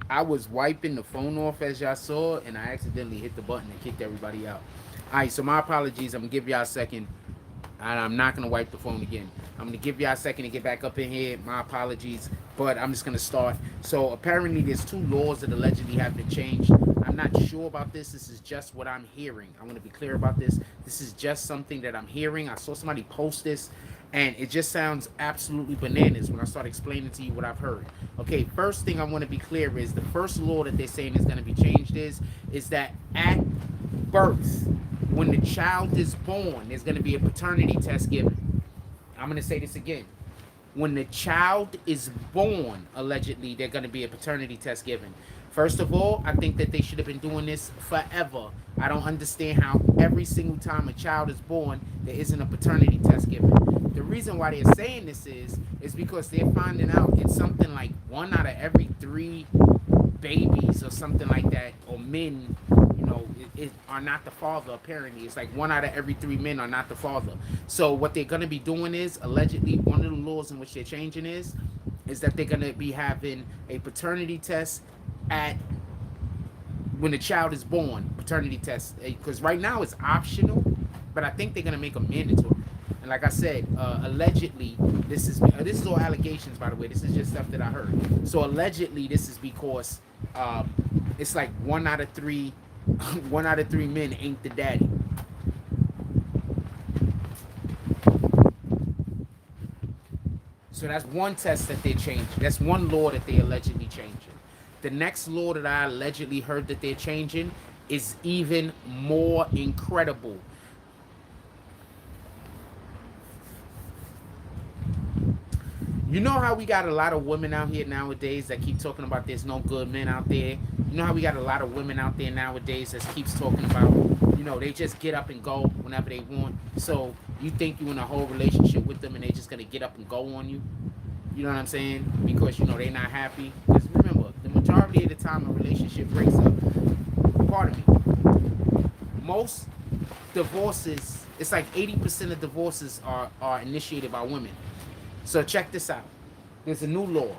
I was wiping the phone off as y'all saw, and I accidentally hit the button and kicked everybody out. All right, so my apologies. I'm gonna give y'all a second, and I'm not gonna wipe the phone again. I'm gonna give y'all a second to get back up in here. My apologies, but I'm just gonna start. So apparently, there's two laws that allegedly have been changed. I'm not sure about this. This is just what I'm hearing. I want to be clear about this. This is just something that I'm hearing. I saw somebody post this, and it just sounds absolutely bananas when I start explaining to you what I've heard. Okay, first thing I want to be clear is the first law that they're saying is going to be changed is that at birth, when the child is born, there's going to be a paternity test given. I'm going to say this again. When the child is born, allegedly, they're going to be a paternity test given. First of all, I think that they should have been doing this forever. I don't understand how every single time a child is born, there isn't a paternity test given. The reason why they're saying this is because they're finding out it's something like 1 out of every 3 babies or something like that, or men, are not the father. Apparently, it's like 1 out of every 3 men are not the father. So what they're gonna be doing is, allegedly, one of the laws in which they're changing is that they're gonna be having a paternity test at when the child is born. Paternity test, because right now it's optional, but I think they're gonna make them mandatory. And like I said, allegedly, this is all allegations, by the way. This is just stuff that I heard. So allegedly, this is because it's like 1 out of 3, 1 out of 3 men ain't the daddy. So that's one test that they're changing. That's one law that they allegedly changing. The next law that I allegedly heard that they're changing is even more incredible. You know how we got a lot of women out here nowadays that keep talking about there's no good men out there? You know how we got a lot of women out there nowadays that keeps talking about, they just get up and go whenever they want. So you think you in a whole relationship with them and they just gonna get up and go on you? You know what I'm saying? Because they not happy. Because remember, the majority of the time a relationship breaks up, pardon me, most divorces, it's like 80% of divorces are initiated by women. So check this out. There's a new law.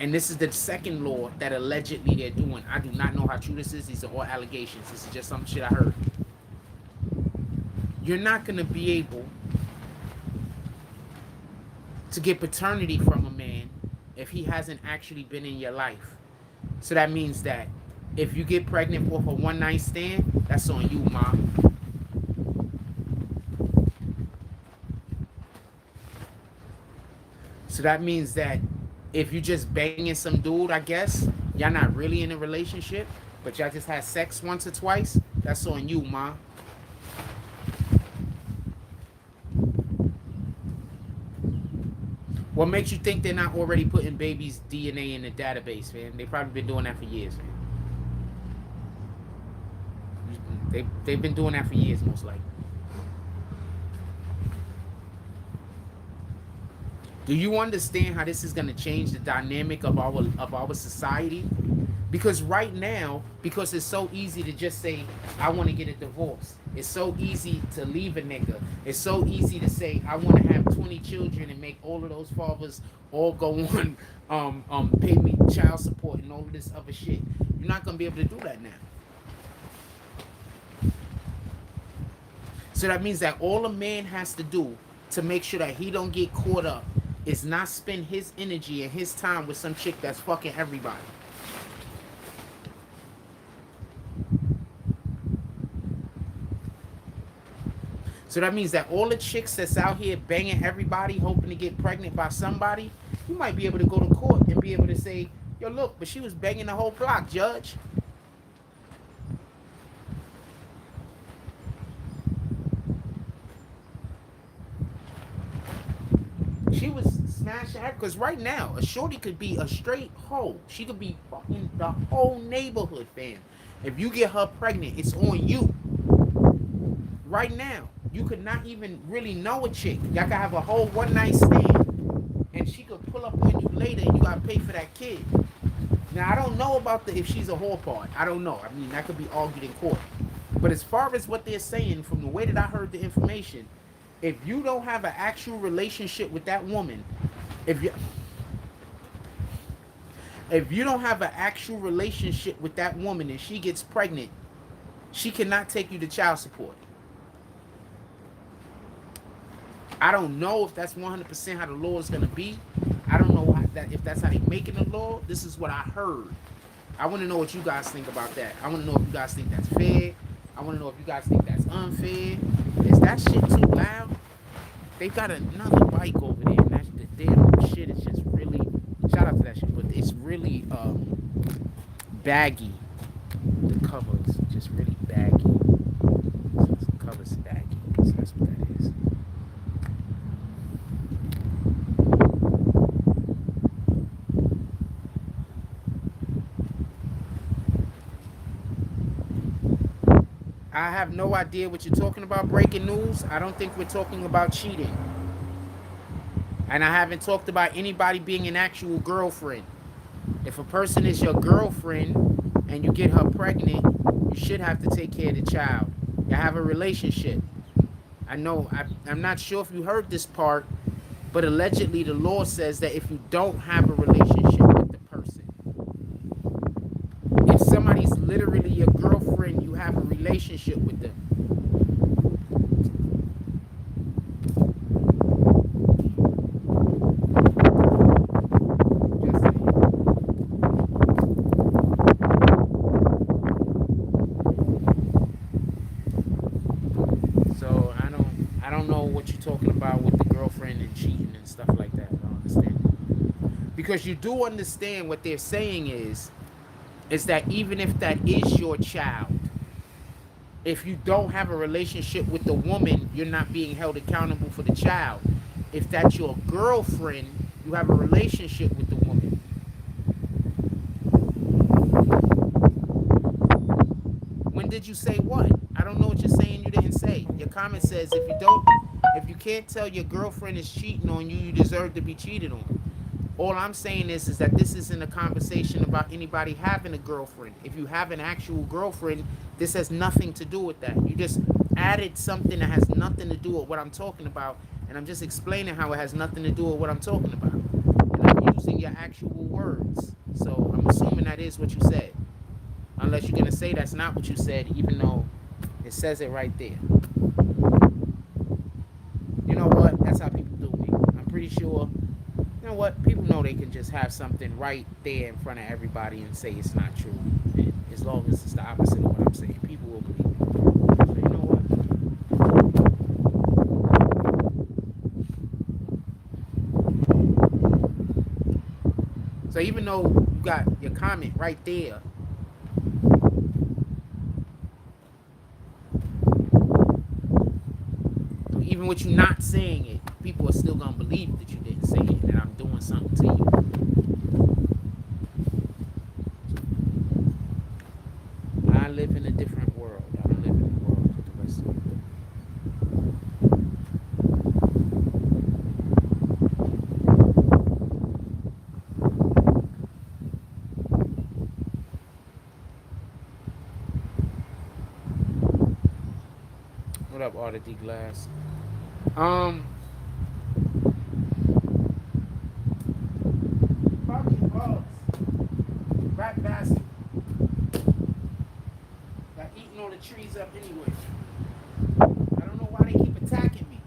And this is the second law that allegedly they're doing. I do not know how true this is. These are all allegations. This is just some shit I heard. You're not going to be able to get paternity from a man if he hasn't actually been in your life. So that means that if you get pregnant off a one-night stand, that's on you, mom. So that means that if you just banging some dude, I guess, y'all not really in a relationship, but y'all just had sex once or twice, that's on you, ma. What makes you think they're not already putting babies' DNA in the database, man? They probably been doing that for years, man. They've been doing that for years, most likely. Do you understand how this is going to change the dynamic of our society? Because right now, because it's so easy to just say, I want to get a divorce. It's so easy to leave a nigga. It's so easy to say, I want to have 20 children and make all of those fathers all go on, pay me child support and all of this other shit. You're not going to be able to do that now. So that means that all a man has to do to make sure that he don't get caught up is not spend his energy and his time with some chick that's fucking everybody. So that means that all the chicks that's out here banging everybody, hoping to get pregnant by somebody, you might be able to go to court and be able to say, yo, look, but she was banging the whole block, judge. She was smashing her. Because right now, a shorty could be a straight hoe. She could be fucking the whole neighborhood, fam. If you get her pregnant, it's on you. Right now, you could not even really know a chick. Y'all could have a whole one-night stand, and she could pull up on you later, and you got to pay for that kid. Now, I don't know about if she's a whore part. I don't know. I mean, that could be argued in court. But as far as what they're saying, from the way that I heard the information, if you don't have an actual relationship with that woman, If you don't have an actual relationship with that woman and she gets pregnant, she cannot take you to child support. I don't know if that's 100% how the law is going to be. I don't know if that's how they making the law. This is what I heard. I want to know what you guys think about that. I want to know if you guys think that's fair. I want to know if you guys think that's unfair. Is that shit too loud? They got another bike over there, and that's the damn shit is just really, shout out to that shit, but it's really baggy. The cover is just really baggy. The cover's baggy, so that's what that is. I have no idea what you're talking about, breaking news. I don't think we're talking about cheating. And I haven't talked about anybody being an actual girlfriend. If a person is your girlfriend and you get her pregnant, you should have to take care of the child. You have a relationship. I know, I'm not sure if you heard this part, but allegedly the law says that if you don't have a relationship with the person, if somebody's literally your girlfriend, you have a relationship with them. So I don't know what you're talking about with the girlfriend and cheating and stuff like that. I don't understand. Because you do understand what they're saying is that even if that is your child, if you don't have a relationship with the woman, you're not being held accountable for the child. If that's your girlfriend, you have a relationship with the woman. When did you say what? I don't know what you're saying you didn't say. Your comment says if you can't tell your girlfriend is cheating on you, you deserve to be cheated on. All I'm saying is that this isn't a conversation about anybody having a girlfriend. If you have an actual girlfriend, this has nothing to do with that. You just added something that has nothing to do with what I'm talking about, and I'm just explaining how it has nothing to do with what I'm talking about. And I'm using your actual words. So I'm assuming that is what you said. Unless you're going to say that's not what you said, even though it says it right there. You know what? That's how people do me. I'm pretty sure... You know what? People know they can just have something right there in front of everybody and say it's not true. And as long as it's the opposite of what I'm saying, people will believe it. So you know what? So even though you got your comment right there, even with you not saying it, people are still gonna believe that you didn't say it and that I'm doing something to you. I live in a different world. I don't live in the world with the rest of you. What up, Artie D Glass? Fucking bugs. Rat bastard. Got eating all the trees up anyway. I don't know why they keep attacking me.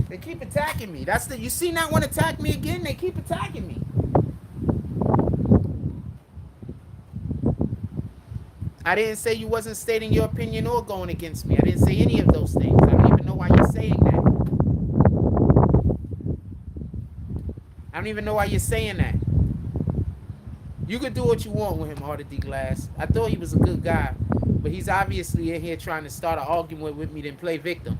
They keep attacking me. You seen that one attack me again? They keep attacking me. I didn't say you wasn't stating your opinion or going against me. I didn't say any of those things. I don't even know why you're saying that. I don't even know why you're saying that. You could do what you want with him, Artie D Glass. I thought he was a good guy, but he's obviously in here trying to start an argument with me, then play victim.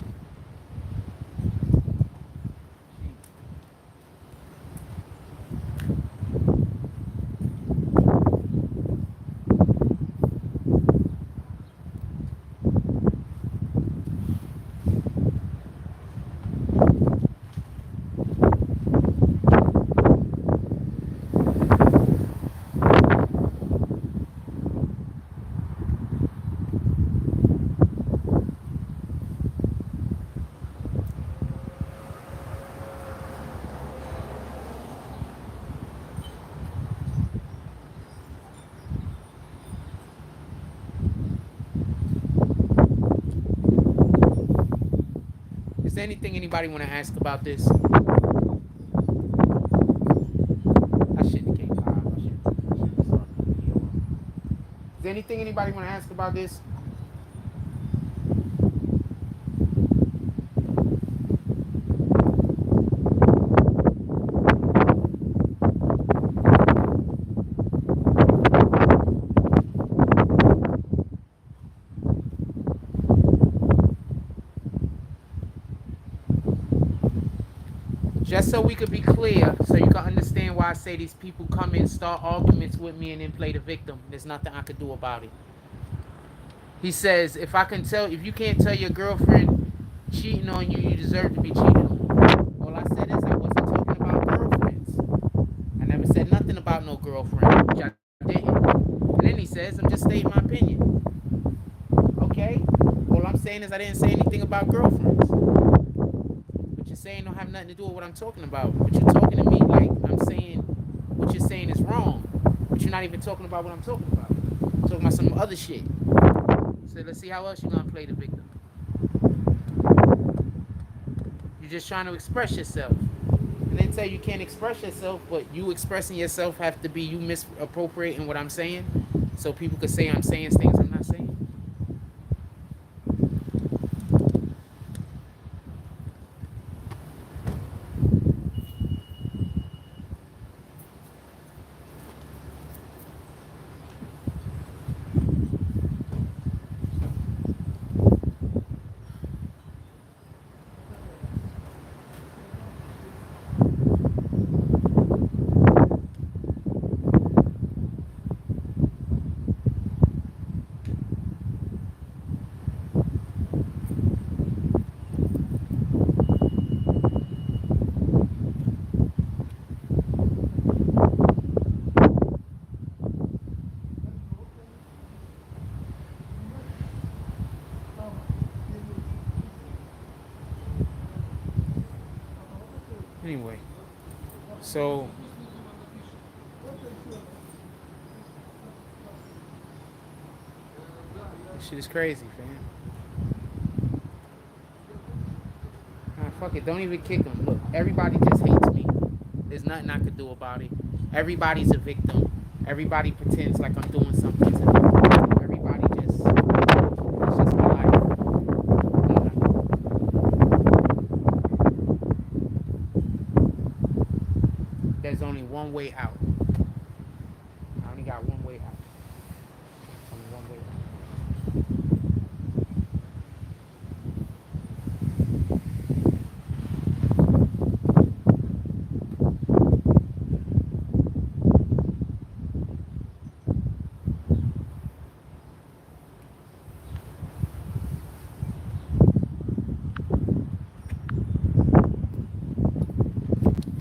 there anything anybody want to ask about this? I shouldn't have came live. I should have started the video off. Is there anything anybody want to ask about this? Just so we could be clear, so you can understand why I say these people come in, start arguments with me, and then play the victim. There's nothing I could do about it. He says, if you can't tell your girlfriend cheating on you, you deserve to be cheated on. All I said is I wasn't talking about girlfriends. I never said nothing about no girlfriend, which I didn't. And then he says, I'm just stating my opinion. Okay? All I'm saying is I didn't say anything about girlfriends. What you're saying don't have nothing to do with what I'm talking about. But you're talking to me like I'm saying what you're saying is wrong. But you're not even talking about what I'm talking about. You're talking about some other shit. So let's see how else you're going to play the victim. You're just trying to express yourself. And then tell you can't express yourself, but you expressing yourself have to be you misappropriating what I'm saying. So people could say I'm saying things I'm not saying. Anyway, so this shit is crazy, fam. Nah, fuck it, don't even kick them. Look, everybody just hates me. There's nothing I could do about it. Everybody's a victim. Everybody pretends like I'm doing something to them. Everybody just, it's just my life. There's only one way out.